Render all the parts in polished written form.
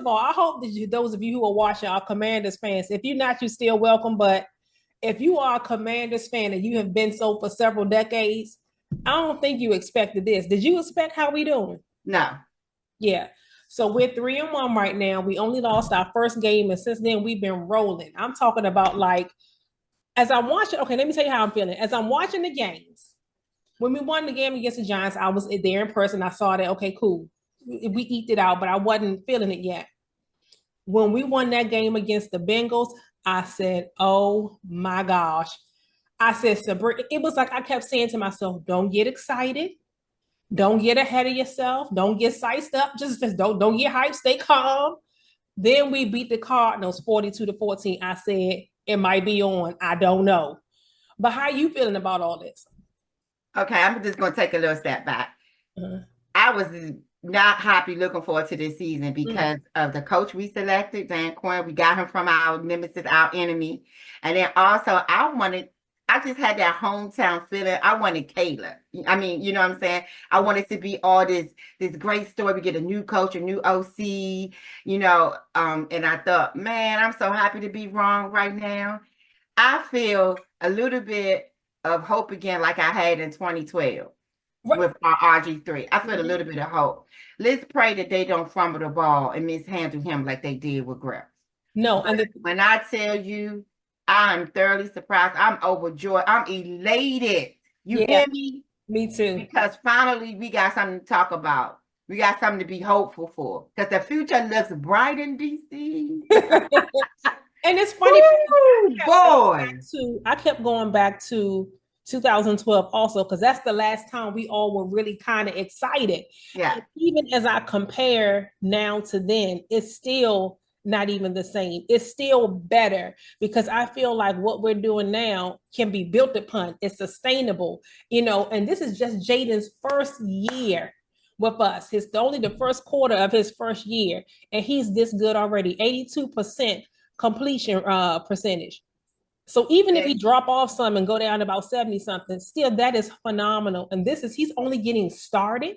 of all, I hope that those of you who are watching are Commanders fans. If you're not, you're still welcome. But if you are a Commanders fan and you have been so for several decades, I don't think you expected this. Did you expect how we doing? No. Yeah. So we're 3-1 right now. We only lost our first game, and since then we've been rolling. I'm talking about like as I'm watching. Okay, let me tell you how I'm feeling. As I'm watching the games, when we won the game against the Giants, I was there in person. I saw that. Okay, cool. We eked it out, but I wasn't feeling it yet. When we won that game against the Bengals, I said, "Oh my gosh." I said, Sabrina, it was like I kept saying to myself, don't get excited. Don't get ahead of yourself. Don't get sized up. Just don't get hyped. Stay calm. Then we beat the Cardinals 42-14. I said, it might be on. I don't know. But how are you feeling about all this? Okay, I'm just going to take a little step back. Uh-huh. I was not happy looking forward to this season Mm. because of the coach we selected, Dan Quinn. We got him from our nemesis, our enemy. And then also, I just had that hometown feeling. I wanted Kayla. I mean, you know what I'm saying? I wanted to be all this great story. We get a new coach, a new OC, and I thought, man, I'm so happy to be wrong right now. I feel a little bit of hope again, like I had in 2012 Right. with our RG3. I feel a little bit of hope. Let's pray that they don't fumble the ball and mishandle him like they did with Griff. No, But when I tell you, I'm thoroughly surprised. I'm overjoyed. I'm elated. You yeah, hear me? me too. Because finally we got something to talk about. We got something to be hopeful for. Because the future looks bright in DC. And it's funny Woo, boy. I kept going back to 2012 also because that's the last time we all were really kind of excited. Yeah. And even as I compare now to then, it's still not even the same. It's still better because I feel like what we're doing now can be built upon. It's sustainable, and this is just Jayden's first year with us. His only the first quarter of his first year, and he's this good already. 82% completion percentage. So even if he drop off some and go down to about 70 something, still that is phenomenal. And he's only getting started.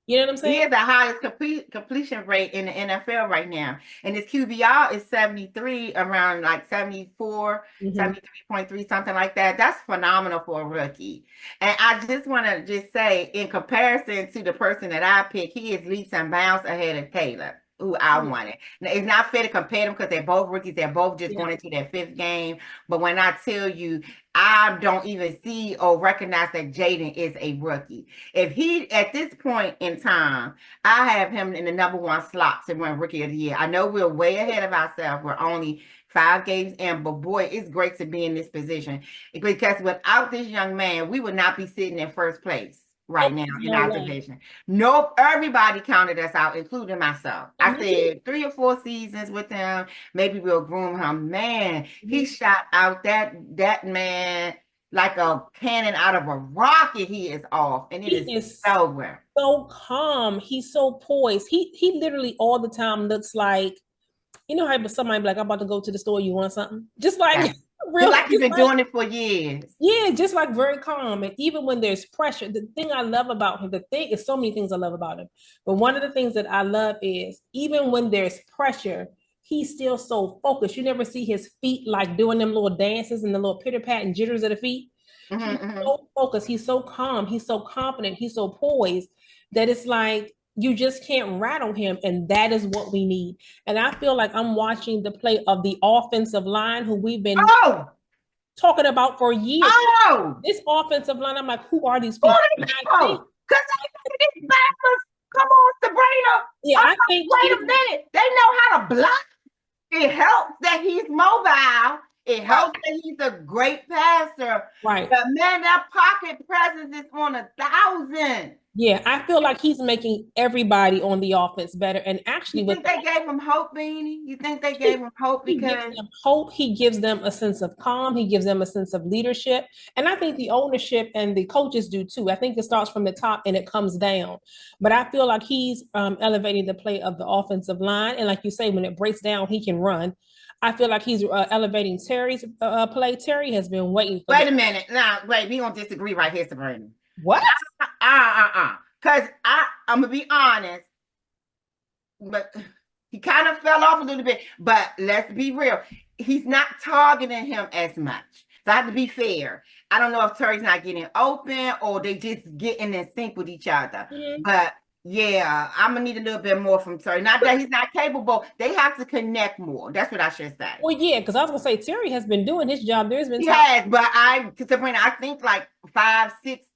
You know what I'm He saying? has the highest completion rate in the NFL right now. And his QBR is 73, around like 74, Mm-hmm. 73.3, something like that. That's phenomenal for a rookie. And I just want to just say, in comparison to the person that I picked, he is leaps and bounds ahead of Caleb, who I wanted. Now, it's not fair to compare them because they're both rookies. They're both just Yeah. going into their fifth game. But when I tell you, I don't even see or recognize that Jayden is a rookie. If he, at this point in time, I have him in the number one slot to win Rookie of the Year. I know we're way ahead of ourselves. We're only 5 games in, but boy, it's great to be in this position because without this young man, we would not be sitting in first place Oh, right now in no our way. division. Nope, everybody counted us out, including myself. I said 3 or 4 seasons with him. Maybe we'll groom him. Man, he shot out that man like a cannon out of a rocket. He is off, and it is He is over. so calm. He's so poised. He literally all the time looks like, how somebody be like, I'm about to go to the store, you want something? Just like Yeah. Just real, like you've just been like doing it for years. yeah, just like very calm. And even when there's pressure, the thing I love about him, the thing is so many things I love about him. But one of the things that I love is even when there's pressure, he's still so focused. You never see his feet like doing them little dances and the little pitter pat and jitters of the feet. Mm-hmm, He's mm-hmm. so focused, he's so calm, he's so confident, he's so poised that it's like you just can't rattle him. And that is what we need. And I feel like I'm watching the play of the offensive line who we've been Oh, talking about for years. oh, This offensive line, I'm like, who are these who people? are And these I think, people? Because they think these backers. Come on, Sabrina. yeah, I'm I like, think wait a even minute. They know how to block. It helps that he's mobile. It right, helps that he's a great passer. right. But man, that pocket presence is on 1,000. Yeah, I feel like he's making everybody on the offense better. And actually, You with think they gave him hope, Beanie? You think they gave he, him hope he gives because them hope, he gives them a sense of calm, he gives them a sense of leadership. And I think the ownership and the coaches do too. I think it starts from the top and it comes down. But I feel like he's elevating the play of the offensive line. And like you say, when it breaks down, he can run. I feel like he's elevating Terry's play. Terry has been waiting for wait this. a minute. Now, wait, we gonna disagree right here, Sabrina. What? Because I'm gonna be honest, but He kind of fell off a little bit, but let's be real. He's not targeting him as much. So I have to be fair. I don't know if Terry's not getting open or they just getting in sync with each other. Mhm. But yeah, I'm gonna need a little bit more from Terry. Not that he's not capable. They have to connect more. That's what I should say. Well, yeah, because I was gonna say Terry has been doing his job. There's been He times. has, but Sabrina, I think like 5, 6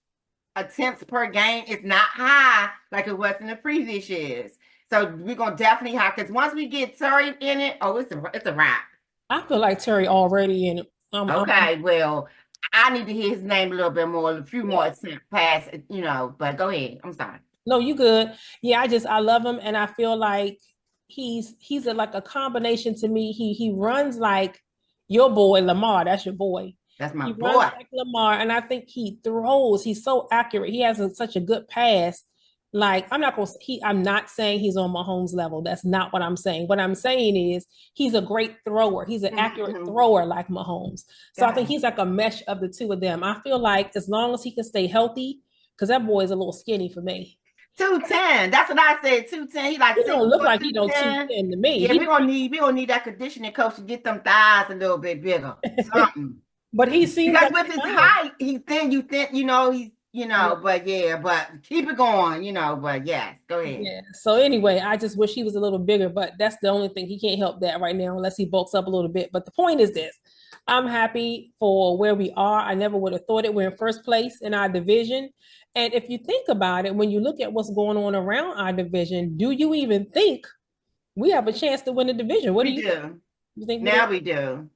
attempts per game is not high like it was in the previous years. So we're gonna definitely have because once we get Terry in it, oh, it's a wrap. I feel like Terry already in it. Okay, well, I need to hear his name a little bit more, a few more Yeah. attempts past, but go ahead. I'm sorry. No, you good. Yeah, I love him, and I feel like he's like a combination to me. He runs like your boy Lamar. That's your boy. That's my He runs boy. like Lamar, and I think he throws. He's so accurate. He has such a good pass. Like I'm not saying he's on Mahomes level. That's not what I'm saying. What I'm saying is he's a great thrower. He's an accurate Mm-hmm. thrower like Mahomes. So I think Yeah. he's like a mesh of the two of them. I feel like as long as he can stay healthy, because that boy is a little skinny for me. 210. That's what I said. 210. He like He six don't look foot like he two don't ten. 210 to me. Yeah, we gonna need that conditioning coach to get them thighs a little bit bigger. Something. But he seems Because like with he's his fine. height, he's thin, Yeah. but yeah, but keep it going, but yes, go ahead. Yeah. So anyway, I just wish he was a little bigger, but that's the only thing. He can't help that right now unless he bulks up a little bit. But the point is this. I'm happy for where we are. I never would have thought it. We're in first place in our division. And if you think about it, when you look at what's going on around our division, do you even think we have a chance to win the division? What do We you think? do. You think we do? Now we do.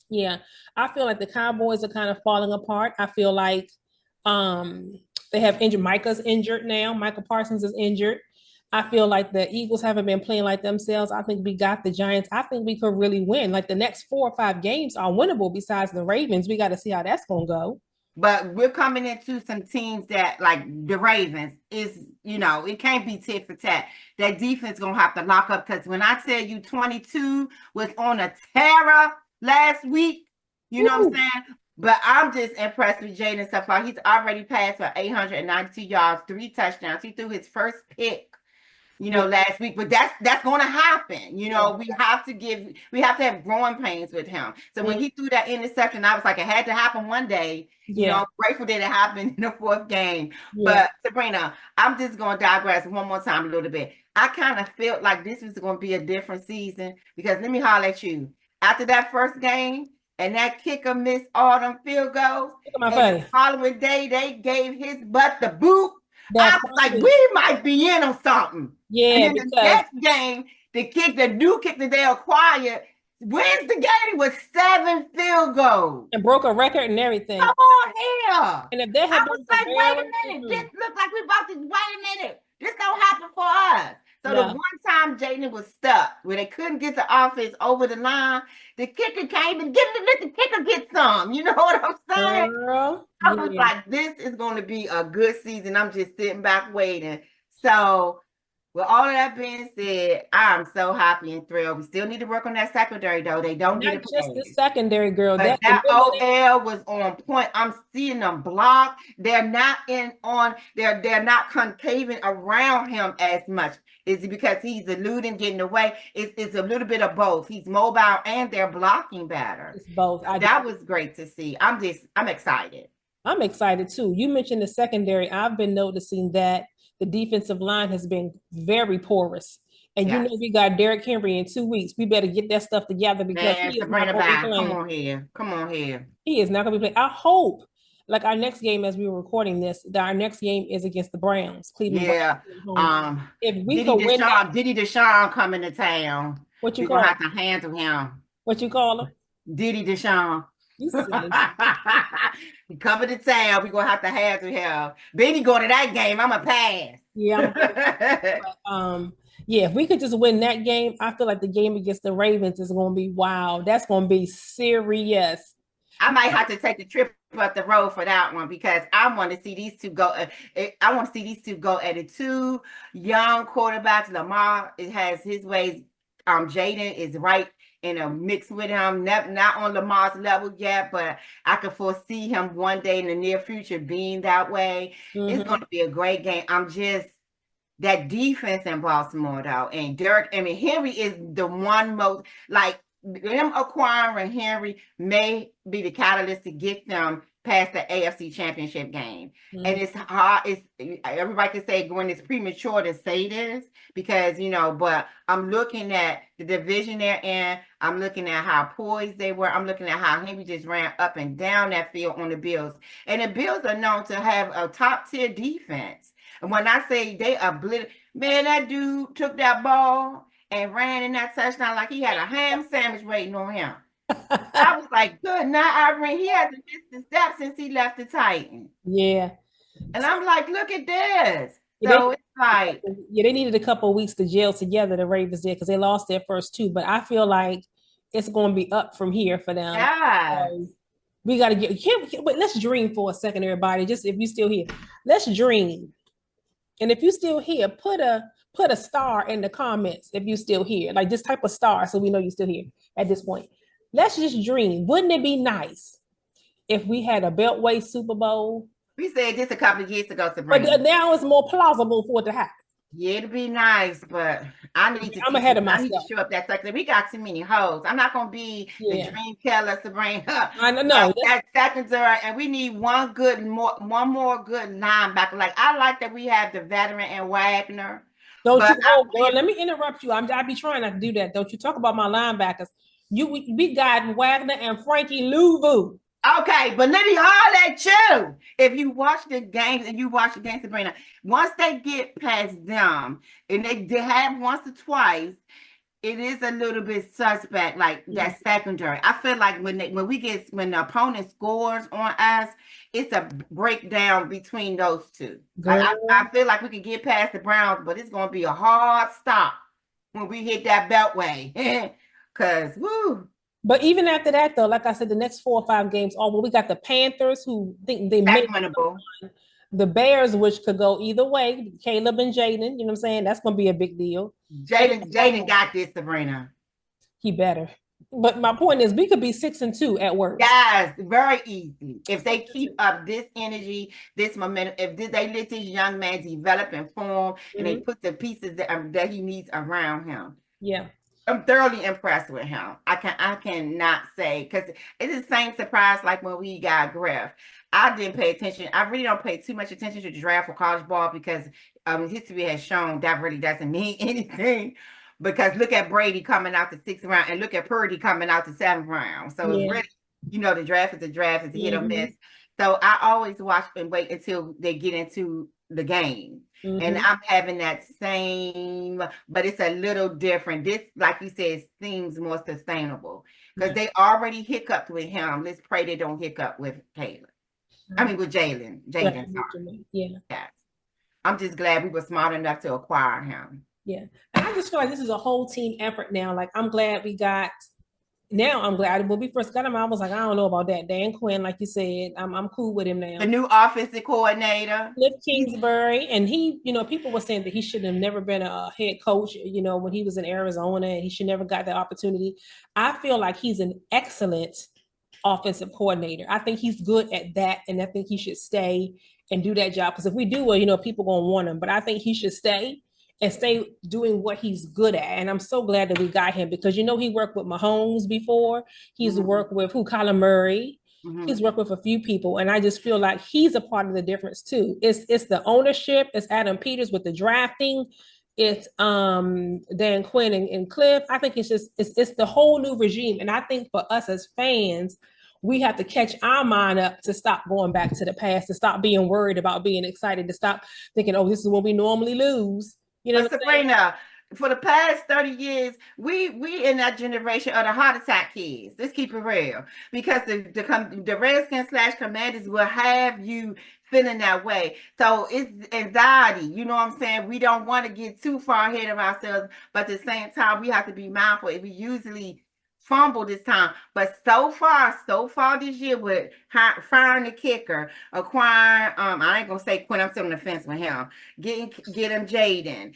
Yeah, I feel like the Cowboys are kind of falling apart. I feel like um they have injured. Micah's injured now. Michael Parsons is injured. I feel like the Eagles haven't been playing like themselves. I think we got the Giants. I think we could really win. Like the next 4 or 5 games are winnable besides the Ravens. We got to see how that's going to go. But we're coming into some teams that, like the Ravens, it can't be tit for tat. That defense gonna have to lock up because when I tell you 22 was on a terror last week, you know what I'm Woo. saying? But I'm just impressed with Jayden so far. He's already passed for 892 yards, 3 touchdowns. He threw his first pick Yeah, last week, but that's going to happen. yeah, We have to have growing pains with him. So when mm, he threw that interception, I was like, it had to happen one day. yeah, I'm grateful that it happened in the fourth game. yeah. But Sabrina, I'm just going to digress one more time a little bit. I kind of felt like this was going to be a different season because let me holler at you. After that first game and that kicker missed all them field goals, Look at my and the face. following day they gave his butt the boot. I That's was like, funny. we might be in on something. And Yeah, then the because next game, the new kick that they acquired wins the game with 7 field goals. it broke a record and everything. Come on here. And if there I had was been the like, wait Browns, a minute. This looks like we about to, wait a minute. This don't happen for us. So the no. one time Jayden was stuck where they couldn't get the offense over the line, the kicker came and let the kicker get some. You know what I'm saying? Girl, I was yeah. like, this is going to be a good season. I'm just sitting back waiting. So, with all of that being said, I'm so happy and thrilled. We still need to work on that secondary, though. They don't get Not it just the paid. secondary girl. But That the that middle of that, OL was on point. I'm seeing them block. They're not concaving around him as much. Is it because he's eluding, getting away? It's a little bit of both. He's mobile and they're blocking better. it's both. That was great to see. I'm excited. I'm excited too. You mentioned the secondary. I've been noticing that the defensive line has been very porous. And you know Yes. we got Derrick Henry in 2 weeks. We better get that stuff together because Man, he is not Sabrina going to be bye. Come playing. on here. Come on here. He is not going to be playing. I hope, like our next game, as we were recording this, that our next game is against the Browns, Cleveland Yeah. Browns. If we could win that, Diddy Deshaun coming to town. what you We're gonna call have to handle him. what you call him? Diddy Deshaun. You silly. He coming to town. We're gonna have to handle him. Benny going to that game. I'm a pass. Yeah, I'm yeah, if we could just win that game, I feel like the game against the Ravens is going to be wow. That's going to be serious. I might have to take the trip up the road for that one because I want to see these two go. I want to see these two go at it. Two young quarterbacks. Lamar it has his ways. Jayden is right in a mix with him. Not on Lamar's level yet, but I can foresee him one day in the near future being that way. It's going Mhm. to be a great game. I'm just that defense in Baltimore though, and Derek, I mean Henry is the one most like them acquiring Henry may be the catalyst to get them past the AFC Championship game. And it's hard. It's everybody can say Gwen is premature to say this because but I'm looking at the division they're in. I'm looking at how poised they were. I'm looking at how Henry just ran up and down that field on the Bills. And the Bills are known to have a top tier defense. And when I say they obliterated, man, that dude took that ball and ran in that touchdown like he had a ham sandwich waiting on him. I was like, good night, Irene. He hasn't missed a step since he left the Titans. Yeah. And I'm like, look at this. Yeah, So it's like, they needed a couple of weeks to gel together, the Ravens did, because they lost their first two. But I feel like it's going to be up from here for them. yeah. We got to but let's dream for a second, everybody. Just if you still here, let's dream. And if you still here, put a star in the comments if you still here, like this type of star, so we know you're still here at this point. Let's just dream. Wouldn't it be nice if we had a Beltway Super Bowl? We said this a couple of years ago, Sabrina. But now it's more plausible for it to happen. Yeah, it'd be nice, but I'm ahead of myself. I need to show up that second. We got too many hoes. I'm not gonna be the dream killer, Sabrina. I know that secondary, and we need one more good linebacker. Like I like that we have the veteran and Wagner. Girl, let me interrupt you. I be trying not to do that. Don't you talk about my linebackers. We got Wagner and Frankie Louvu. Okay, but let me holler at you. If you watch the games and you watch the games, Sabrina, once they get past them and they have once or twice, it is a little bit suspect, like that secondary. I feel like when the opponent scores on us, it's a breakdown between those two. I feel like we can get past the Browns, but it's gonna be a hard stop when we hit that beltway. Cause woo. But even after that, though, like I said, the next 4 or 5 games, we got the Panthers, who think they may the Bears, which could go either way. Caleb and Jayden, you know what I'm saying? That's going to be a big deal. Jayden got this, Sabrina. He better. But my point is, we could be 6-2 at work. Yes, very easy. If they keep up this energy, this momentum, if they let this young man develop and form, and they put the pieces that he needs around him. Yeah. I'm thoroughly impressed with him. I cannot say, because it's the same surprise like when we got Griff. I didn't pay attention. I really don't pay too much attention to the draft for college ball because history has shown that really doesn't mean anything. Because look at Brady coming out the 6th round and look at Purdy coming out the 7th round. So it's really, the draft is a draft, it's a hit or miss. So I always watch and wait until they get into the game. And I'm having that same, but it's a little different. This, like you said, seems more sustainable because they already hiccuped with him. Let's pray they don't hiccup with Caleb. I mean, with Jayden. Yeah. I'm just glad we were smart enough to acquire him. Yeah. And I just feel like this is a whole team effort now. Like, I'm glad we got. Now I'm glad when we first got him, I was like, I don't know about that. Dan Quinn, like you said, I'm cool with him now. The new offensive coordinator. Kliff Kingsbury. And he, people were saying that he should have never been a head coach, when he was in Arizona, and he should never got that opportunity. I feel like he's an excellent offensive coordinator. I think he's good at that, and I think he should stay and do that job. Because if we do well, people gonna want him. But I think he should stay and stay doing what he's good at. And I'm so glad that we got him because, he worked with Mahomes before. He's worked with Kyler Murray. He's worked with a few people. And I just feel like he's a part of the difference too. It's the ownership. It's Adam Peters with the drafting. It's Dan Quinn and Kliff. I think it's the whole new regime. And I think for us as fans, we have to catch our mind up to stop going back to the past, to stop being worried about being excited, to stop thinking, oh, this is when we normally lose. Sabrina, for the past 30 years, we in that generation of the heart attack kids. Let's keep it real. Because the Redskins / Commanders will have you feeling that way. So it's anxiety. You know what I'm saying? We don't want to get too far ahead of ourselves, but at the same time, we have to be mindful. If we usually fumble this time, but so far this year with firing the kicker, acquiring I ain't gonna say Quinn, I'm still on the fence with him, get him Jayden,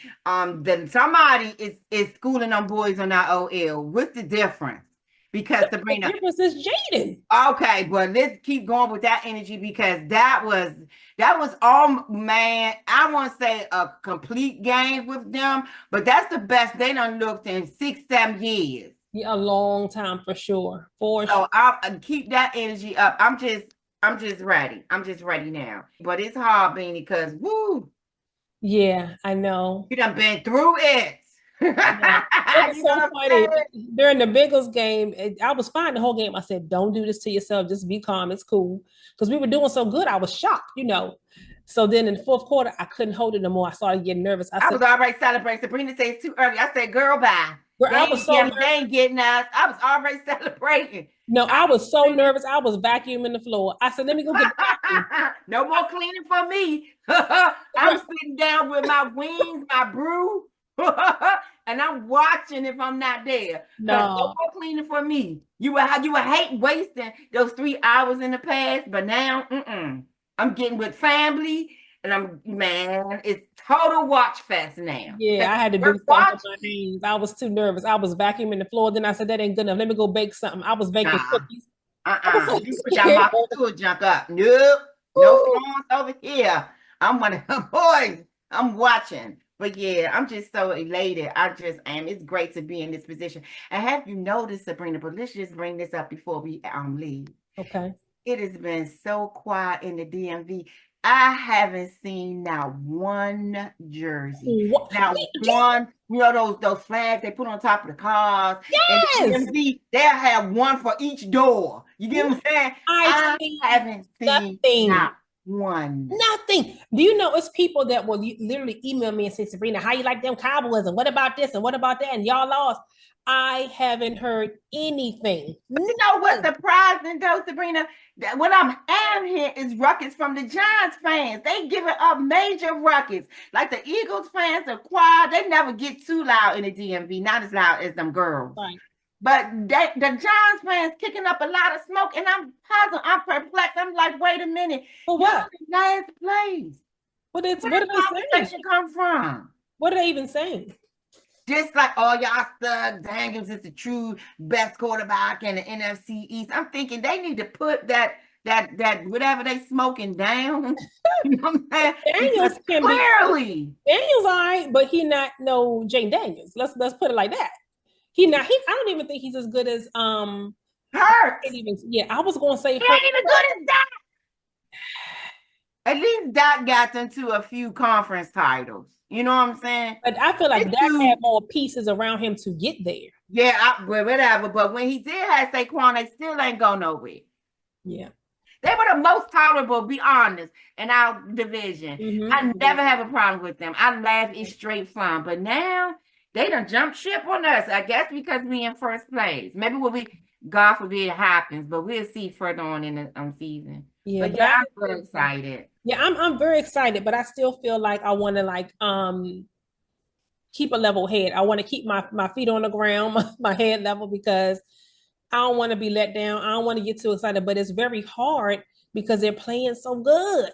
then somebody is schooling them boys on our OL. What's the difference? because The Sabrina. difference is Jayden. Okay, but let's keep going with that energy because that was all, man. I want to say a complete game with them, but that's the best they done looked in 6, 7 years. Yeah, a long time for sure. For sure. So I'll keep that energy up. I'm just ready. I'm just ready now. But it's hard, Beanie, because woo, Yeah, I know. you done been through it. I know. It was You know so what I'm funny during the Bengals game. I was fine the whole game. I said, "Don't do this to yourself. Just be calm. It's cool." Because we were doing so good, I was shocked. So then in the fourth quarter, I couldn't hold it no more. I started getting nervous. I I said, was already celebrating. Sabrina said it's too early. I said, girl, bye. "Girl, They I was ain't so getting, they nervous." ain't getting us. I was already celebrating. No, I was so nervous. I was vacuuming the floor. I said, "Let me go get the vacuum." No more cleaning for me. I'm sitting down with my wings, my brew, and I'm watching if I'm not there. Because no No, more cleaning for me. You would hate wasting those 3 hours in the past, but now I'm getting with family, and it's total watch fest now. yeah, I had to do We're something with my watching. hands. I was too nervous. I was vacuuming the floor. Then I said, "That ain't good enough. Let me go bake something." I was baking Nah. cookies. I was so You put that scared. market stewart junk up. Nope. No phones over here. I'm one of them boys. I'm watching. But yeah, I'm just so elated. I just am. It's great to be in this position. And have you noticed, Sabrina, but let's just bring this up before we leave. Okay. It has been so quiet in the DMV. I haven't seen now one jersey. What? Now one, those flags they put on top of the cars. In the Yes, DMV, they'll have one for each door. You get what I'm saying? I I see haven't seen nothing. not one. Nothing. Do you know it's people that will literally email me and say, "Sabrina, how you like them Cowboys? And what about this? And what about that? And y'all lost." I haven't heard anything. You know what's Nothing. surprising though, Sabrina? That what I'm hearing is ruckus from the Giants fans. They giving up major ruckus. Like the Eagles fans are quiet. They never get too loud in the DMV, not as loud as them girls. Right. But the Giants fans kicking up a lot of smoke, and I'm puzzled. I'm perplexed. I'm like, wait a minute, For y'all what? in last place. Where What are they the saying? conversation come from? What are they even saying? Just like, oh, y'all stuck. Daniels is the true best quarterback in the NFC East. I'm thinking they need to put that whatever they smoking down. You know what I'm saying? Because Daniels can be clearly Daniels, all right, but he not no Jane Daniels. Let's put it like that. He not he. I don't even think he's as good as I can't hurts. even. Yeah, I was going to say He hurt. ain't even good as that. At least Doc got them to a few conference titles. You know what I'm saying? But I feel like This Dak had dude, more pieces around him to get there. yeah, well, whatever. But when he did have Saquon, they still ain't go nowhere. Yeah. They were the most tolerable, be honest, in our division. Mm-hmm. I never have a problem with them. I laugh, it's straight fun. But now they done jump ship on us. I guess because we in first place. Maybe we'll be, God forbid it happens, but we'll see further on in the season. Yeah, But yeah, God. I'm very excited. Yeah, I'm very excited, but I still feel like I want to keep a level head. I want to keep my feet on the ground, my head level because I don't want to be let down. I don't want to get too excited, but it's very hard because they're playing so good.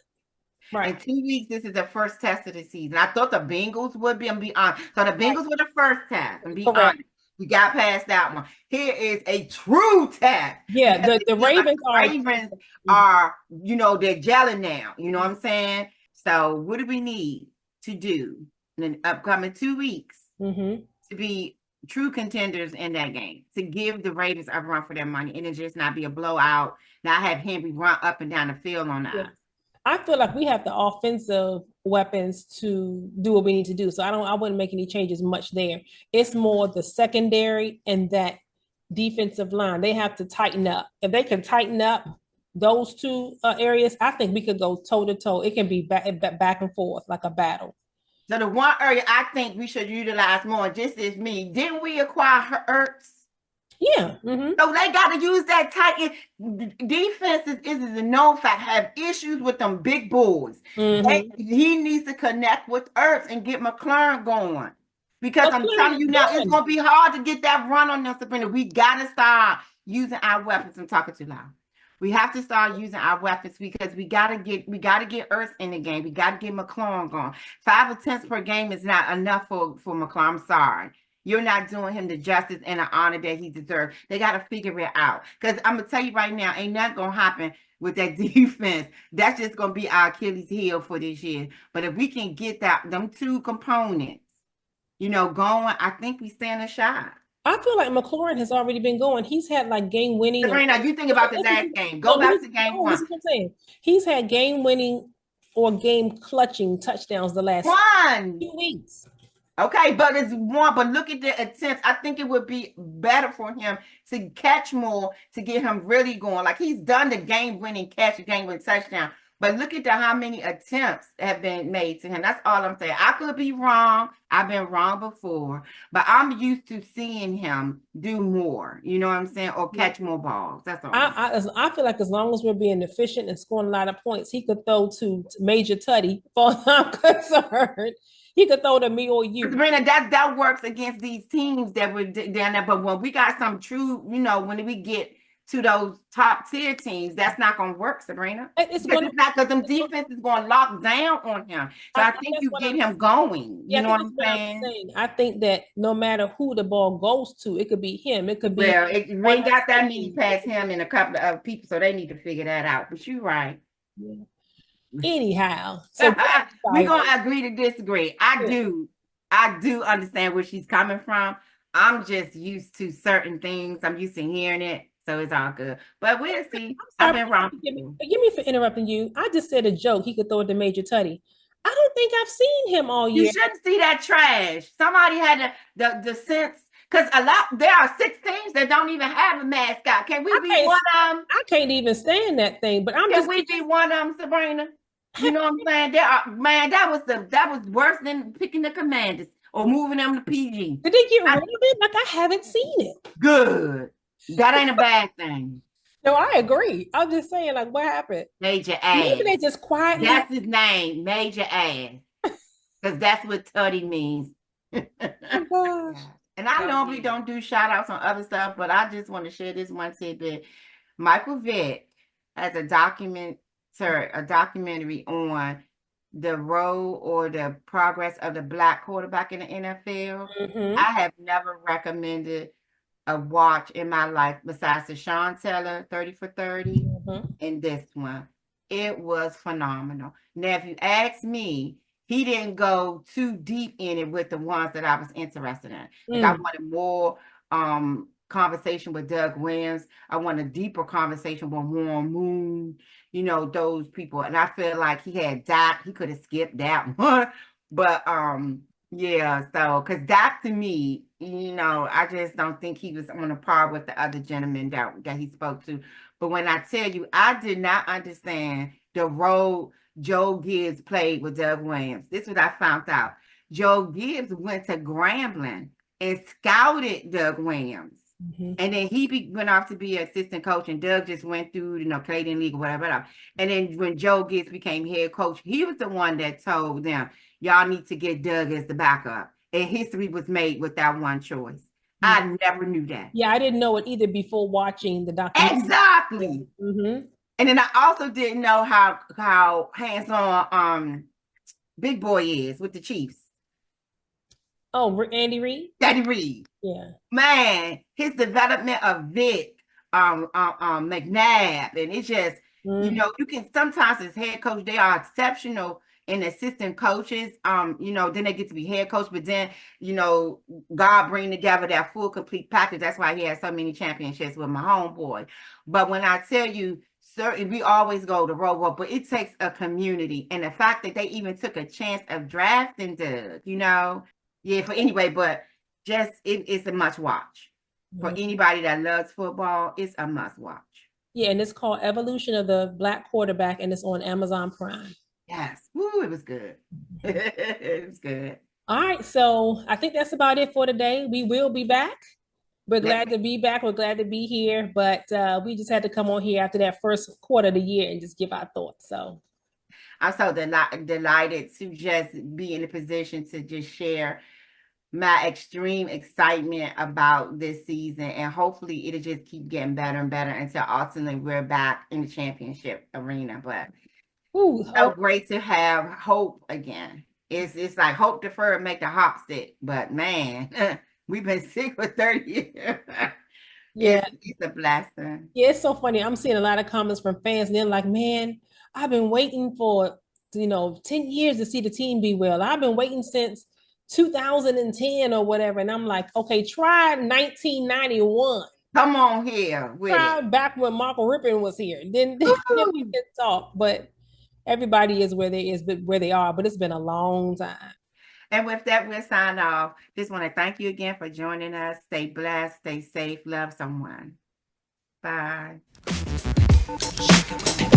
Right. In 2 weeks, this is the first test of the season. I thought the Bengals would be, I'm be honest. So the Right. Bengals were the first test, and be Correct. honest. We got past that one. Here is a true test Yeah, because the it feels like Ravens the are Ravens are, they're gelling now. You know what I'm saying? So what do we need to do in the upcoming 2 weeks mm-hmm. to be true contenders in that game? To give the Ravens a run for their money and it just not be a blowout, not have Henry run up and down the field on Yeah. us. I feel like we have the offensive weapons to do what we need to do. So I wouldn't make any changes much there. It's more the secondary and that defensive line. They have to tighten up. If they can tighten up those two areas, I think we could go toe to toe. It can be back and forth like a battle. So the one area I think we should utilize more, just as me, didn't we acquire Ertz? Yeah. Mm-hmm. So they got to use that tight defense is a known fact. Have issues with them big boys. Mm-hmm. He needs to connect with Ertz and get McLaurin going. Because I'm McLaurin telling is you now, it's done. gonna be hard to get that run on them, Sabrina. We gotta start using our weapons. I'm talking too loud. We have to start using our weapons because we gotta get Ertz in the game. We gotta get McLaurin going. 5 attempts per game is not enough for McLaurin. I'm sorry. you're not doing him the justice and the honor that he deserves. They got to figure it out. Because I'm gonna tell you right now, ain't nothing gonna happen with that defense. That's just gonna be our Achilles heel for this year. But if we can get them two components, going, I think we stand a shot. I feel like McLaurin has already been going. He's had like game winning. Sabrina, you think about the last game. Go back to game one. This is what I'm saying. He's had game winning or game clutching touchdowns the last 2 weeks. Okay, but it's one. But look at the attempts. I think it would be better for him to catch more to get him really going. Like he's done the game-winning catch, game-winning touchdown. But look at how many attempts have been made to him. That's all I'm saying. I could be wrong. I've been wrong before, but I'm used to seeing him do more. You know what I'm saying? Or catch more balls. That's all. I feel like as long as we're being efficient and scoring a lot of points, he could throw to Major Tutty. For I'm concerned, he could throw to me or you. Sabrina, that works against these teams that were down there. But when we got some true, when we get to those top tier teams, that's not going to work, Sabrina. It's not because them defense is going to lock down on him. So I think you get him going. You know what I'm saying? I think that no matter who the ball goes to, it could be him. It could be. Well, we ain't got that many past him and a couple of other people, so they need to figure that out. But you're right. Yeah. Anyhow, so we're going to agree to disagree. I do understand where she's coming from. I'm just used to certain things. I'm used to hearing it. So it's all good. But we'll see. I've been wrong. Forgive me for interrupting you. I just said a joke. He could throw it to Major Tutty. I don't think I've seen him all year. You shouldn't see that trash. Somebody had the sense, because there are 6 teams that don't even have a mascot. Can we be one of them? I can't even stand that thing, but Can we be one of them, Sabrina? You know what I'm saying? That was worse than picking the Commanders or moving them to PG. Did they get rid of it? Like I haven't seen it. Good. That ain't a bad thing. No, I agree. I'm just saying, like, what happened? Major Ass. Maybe they just quietly. That's his name, Major Ass. Because that's what Tutty means. Oh, and I normally don't do shout outs on other stuff, but I just want to share this one tidbit. Michael Vick has a documentary on the role or the progress of the Black quarterback in the NFL. Mm-hmm. I have never recommended a watch in my life besides the Sean Taylor 30 for 30 and this one. It was phenomenal. Now, if you ask me, he didn't go too deep in it with the ones that I was interested in. Like I wanted more conversation with Doug Williams. I want a deeper conversation with Warren Moon, those people. And I feel like he had Doc. He could have skipped that one. But yeah, so because Doc to me, I just don't think he was on a par with the other gentleman that he spoke to. But when I tell you, I did not understand the role Joe Gibbs played with Doug Williams. This is what I found out. Joe Gibbs went to Grambling and scouted Doug Williams. Mm-hmm. And then he went off to be an assistant coach, and Doug just went through, Canadian League or whatever. And then when Joe Gibbs became head coach, he was the one that told them, y'all need to get Doug as the backup. And history was made with that one choice. I never knew that. Yeah, I didn't know it either before watching the documentary. Exactly. Mm-hmm. And then I also didn't know how hands-on Big Boy is with the Chiefs. Oh, Andy Reid? Andy Reid. Yeah. Man, his development of Vic, McNabb, and it's just, you can sometimes as head coach, they are exceptional in assistant coaches. Then they get to be head coach, but then, God bring together that full complete package. That's why he has so many championships with my homeboy. But when I tell you, certainly we always go to Robo, but it takes a community. And the fact that they even took a chance of drafting Doug, but just it's a must watch. For anybody that loves football, it's a must watch. Yeah, and it's called Evolution of the Black Quarterback, and it's on Amazon Prime. Yes. Woo, it was good. It was good. All right, so I think that's about it for today. We will be back. We're glad to be back. We're glad to be here, but we just had to come on here after that first quarter of the year and just give our thoughts. So I'm so delighted to just be in a position to just share my extreme excitement about this season, and hopefully it'll just keep getting better and better until ultimately we're back in the championship arena. But so great to have hope again. It's like hope deferred make the hop sick, but man, We've been sick for 30 years. Yeah. It's a blessing. Yeah, it's so funny. I'm seeing a lot of comments from fans, and they're like, man, I've been waiting for, 10 years to see the team be well. I've been waiting since 2010 or whatever. And I'm like, okay, try 1991. Come on here with Try it. back when Michael Rippon was here. Then we Woo! can talk. But everybody is where they is, but where they are. But it's been a long time. And with that, we'll sign off. Just want to thank you again for joining us. Stay blessed, stay safe, love someone. Bye. Shake it with me.